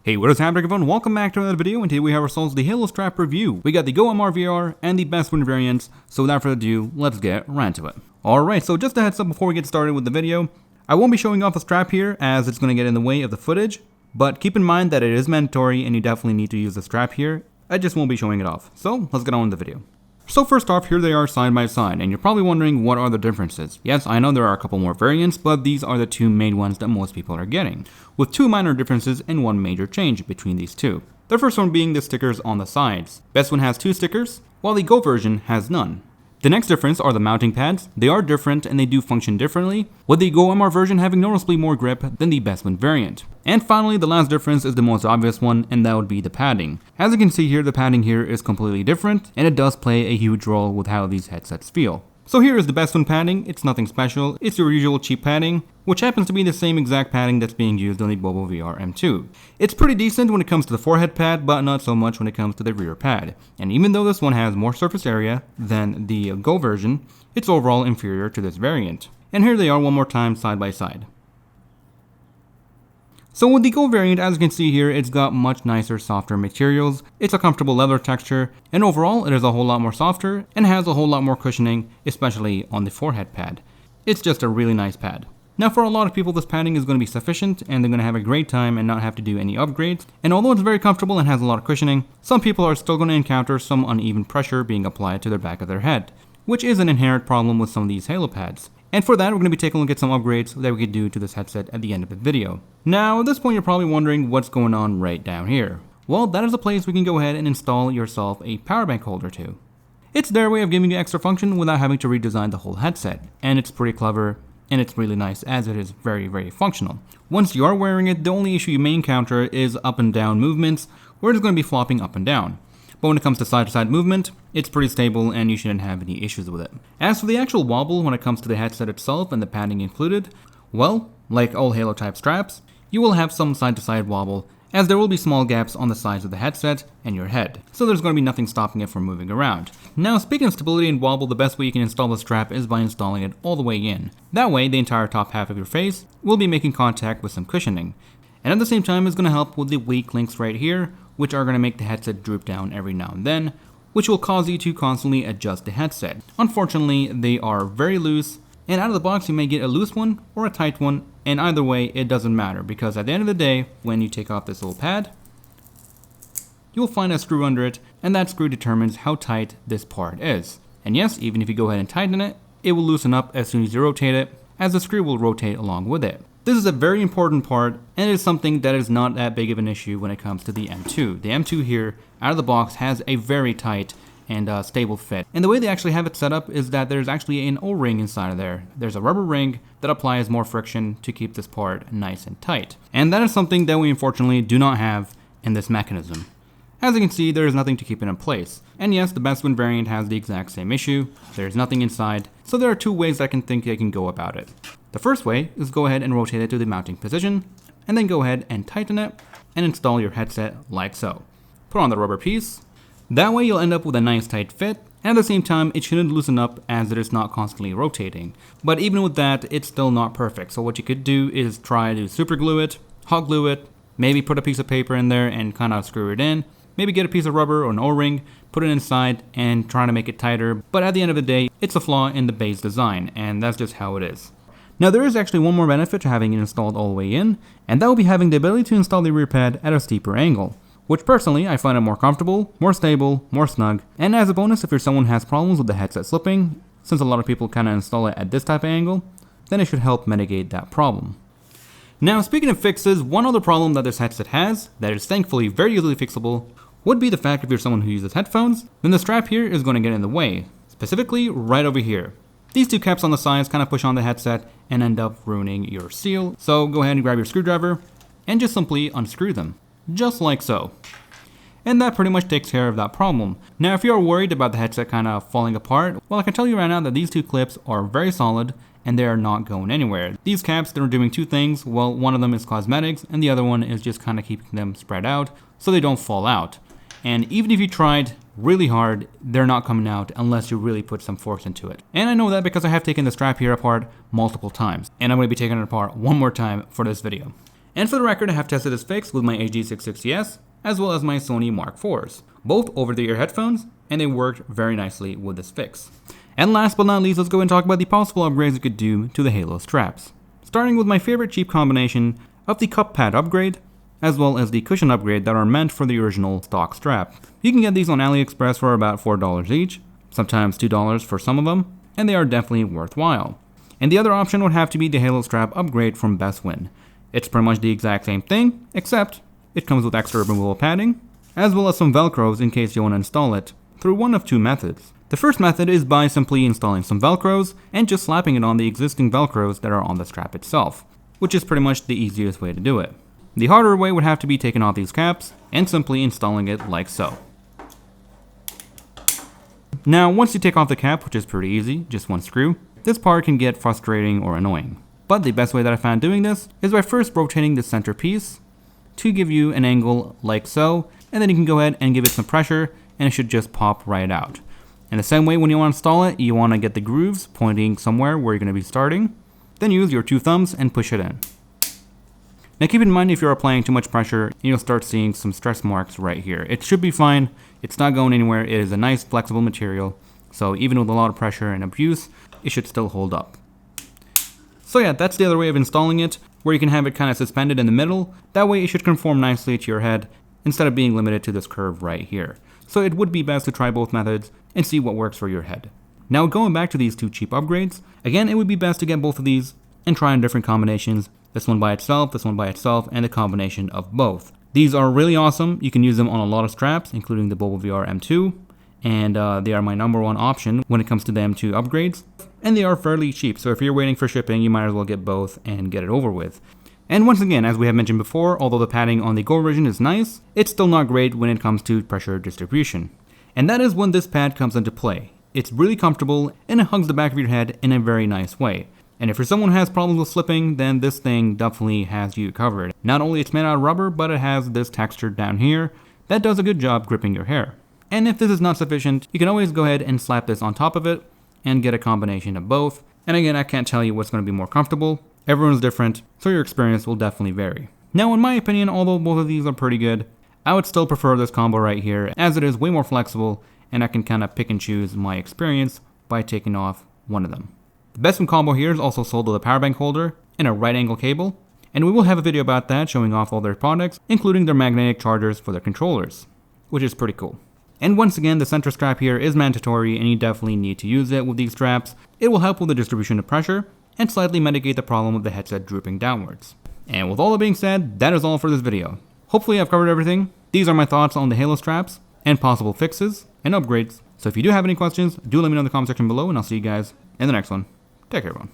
Hey, what is happening everyone? Welcome back to another video, and today we have ourselves the Halo Strap review. We got the GOMRVR and the Beswin variants, so without further ado, let's get right into it. Alright, so just a heads up before we get started with the video, I won't be showing off the strap here as it's going to get in the way of the footage, but keep in mind that it is mandatory and you definitely need to use the strap here. I just won't be showing it off. So let's get on with the video. So first off, here they are side by side, and you're probably wondering what are the differences. Yes, I know there are a couple more variants, but these are the two main ones that most people are getting, with two minor differences and one major change between these two. The first one being the stickers on the sides. Beswin has two stickers, while the Go version has none. The next difference are the mounting pads. They are different and they do function differently, with the GOMR version having noticeably more grip than the Beswin variant. And finally, the last difference is the most obvious one, and that would be the padding. As you can see here, the padding here is completely different, and it does play a huge role with how these headsets feel. So here is the Beswin padding. It's nothing special, it's your usual cheap padding, which happens to be the same exact padding that's being used on the BOBOVR M2. It's pretty decent when it comes to the forehead pad, but not so much when it comes to the rear pad. And even though this one has more surface area than the Go version, it's overall inferior to this variant. And here they are one more time side by side. So with the Go variant, as you can see here, it's got much nicer, softer materials, it's a comfortable leather texture, and overall it is a whole lot more softer and has a whole lot more cushioning, especially on the forehead pad. It's just a really nice pad. Now for a lot of people this padding is going to be sufficient and they're going to have a great time and not have to do any upgrades, and although it's very comfortable and has a lot of cushioning, some people are still going to encounter some uneven pressure being applied to the back of their head, which is an inherent problem with some of these Halo pads. And for that, we're going to be taking a look at some upgrades that we could do to this headset at the end of the video. Now, at this point, you're probably wondering what's going on right down here. Well, that is a place we can go ahead and install yourself a powerbank holder to. It's their way of giving you extra function without having to redesign the whole headset. And it's pretty clever, and it's really nice as it is very, very functional. Once you are wearing it, the only issue you may encounter is up and down movements, where it's going to be flopping up and down. But when it comes to side-to-side movement, it's pretty stable and you shouldn't have any issues with it. As for the actual wobble when it comes to the headset itself and the padding included, well, like all Halo type straps, you will have some side-to-side wobble, as there will be small gaps on the sides of the headset and your head, so there's going to be nothing stopping it from moving around. Now, speaking of stability and wobble, the best way you can install the strap is by installing it all the way in. That way, the entire top half of your face will be making contact with some cushioning. And at the same time, it's going to help with the weak links right here, which are going to make the headset droop down every now and then, which will cause you to constantly adjust the headset. Unfortunately, they are very loose, and out of the box you may get a loose one or a tight one, and either way it doesn't matter, because at the end of the day, when you take off this little pad, you will find a screw under it, and that screw determines how tight this part is. And yes, even if you go ahead and tighten it, it will loosen up as soon as you rotate it, as the screw will rotate along with it. This is a very important part, and it is something that is not that big of an issue when it comes to the M2. The M2 here, out of the box, has a very tight and stable fit. And the way they actually have it set up is that there's actually an O-ring inside of there. There's a rubber ring that applies more friction to keep this part nice and tight. And that is something that we unfortunately do not have in this mechanism. As you can see, there is nothing to keep it in place. And yes, the Beswin variant has the exact same issue. There's nothing inside, so there are two ways I can think they can go about it. The first way is go ahead and rotate it to the mounting position, and then go ahead and tighten it, and install your headset like so. Put on the rubber piece. That way you'll end up with a nice tight fit, and at the same time it shouldn't loosen up as it is not constantly rotating. But even with that, it's still not perfect, so what you could do is try to super glue it, hot glue it, maybe put a piece of paper in there and kind of screw it in, maybe get a piece of rubber or an O-ring, put it inside and try to make it tighter, but at the end of the day, it's a flaw in the base design, and that's just how it is. Now there is actually one more benefit to having it installed all the way in, and that will be having the ability to install the rear pad at a steeper angle, which personally I find it more comfortable, more stable, more snug, and as a bonus, if you're someone who has problems with the headset slipping, since a lot of people kind of install it at this type of angle, then it should help mitigate that problem. Now speaking of fixes, one other problem that this headset has, that is thankfully very easily fixable, would be the fact if you're someone who uses headphones, then the strap here is going to get in the way, specifically right over here. These two caps on the sides kind of push on the headset and end up ruining your seal, so go ahead and grab your screwdriver and just simply unscrew them, just like so. And that pretty much takes care of that problem. Now if you are worried about the headset kind of falling apart, well I can tell you right now that these two clips are very solid and they are not going anywhere. These caps, they're doing two things. Well, one of them is cosmetics and the other one is just kind of keeping them spread out so they don't fall out. And even if you tried really hard, they're not coming out unless you really put some force into it. And I know that because I have taken the strap here apart multiple times, and I'm going to be taking it apart one more time for this video. And for the record, I have tested this fix with my AG660S as well as my Sony Mark IVs, both over-the-ear headphones, and they worked very nicely with this fix. And last but not least, let's go and talk about the possible upgrades you could do to the Halo straps. Starting with my favorite cheap combination of the cup pad upgrade, as well as the cushion upgrade that are meant for the original stock strap. You can get these on AliExpress for about $4 each, sometimes $2 for some of them, and they are definitely worthwhile. And the other option would have to be the Halo strap upgrade from Beswin. It's pretty much the exact same thing, except it comes with extra removable padding, as well as some velcros in case you want to install it through one of two methods. The first method is by simply installing some velcros and just slapping it on the existing velcros that are on the strap itself, which is pretty much the easiest way to do it. The harder way would have to be taking off these caps and simply installing it like so. Now once you take off the cap, which is pretty easy, just one screw, this part can get frustrating or annoying. But the best way that I found doing this is by first rotating the center piece to give you an angle like so, and then you can go ahead and give it some pressure and it should just pop right out. In the same way, when you want to install it, you want to get the grooves pointing somewhere where you're going to be starting, then use your two thumbs and push it in. Now keep in mind, if you're applying too much pressure, you'll start seeing some stress marks right here. It should be fine, it's not going anywhere, it is a nice flexible material, so even with a lot of pressure and abuse, it should still hold up. So yeah, that's the other way of installing it, where you can have it kind of suspended in the middle. That way it should conform nicely to your head instead of being limited to this curve right here. So it would be best to try both methods and see what works for your head. Now going back to these two cheap upgrades, again it would be best to get both of these and try on different combinations. This one by itself, and the combination of both. These are really awesome. You can use them on a lot of straps, including the BOBOVR M2, and they are my #1 option when it comes to the M2 upgrades. And they are fairly cheap, so if you're waiting for shipping, you might as well get both and get it over with. And once again, as we have mentioned before, although the padding on the Go version is nice, it's still not great when it comes to pressure distribution. And that is when this pad comes into play. It's really comfortable and it hugs the back of your head in a very nice way. And if you're someone who has problems with slipping, then this thing definitely has you covered. Not only it's made out of rubber, but it has this texture down here that does a good job gripping your hair. And if this is not sufficient, you can always go ahead and slap this on top of it and get a combination of both. And again, I can't tell you what's going to be more comfortable. Everyone's different, so your experience will definitely vary. Now in my opinion, although both of these are pretty good, I would still prefer this combo right here, as it is way more flexible and I can kind of pick and choose my experience by taking off one of them. The Beswin combo here is also sold with a power bank holder and a right angle cable, and we will have a video about that showing off all their products, including their magnetic chargers for their controllers, which is pretty cool. And once again, the center strap here is mandatory and you definitely need to use it with these straps. It will help with the distribution of pressure and slightly mitigate the problem with the headset drooping downwards. And with all that being said, that is all for this video. Hopefully I've covered everything. These are my thoughts on the Halo straps and possible fixes and upgrades. So if you do have any questions, do let me know in the comment section below and I'll see you guys in the next one. Take care everyone.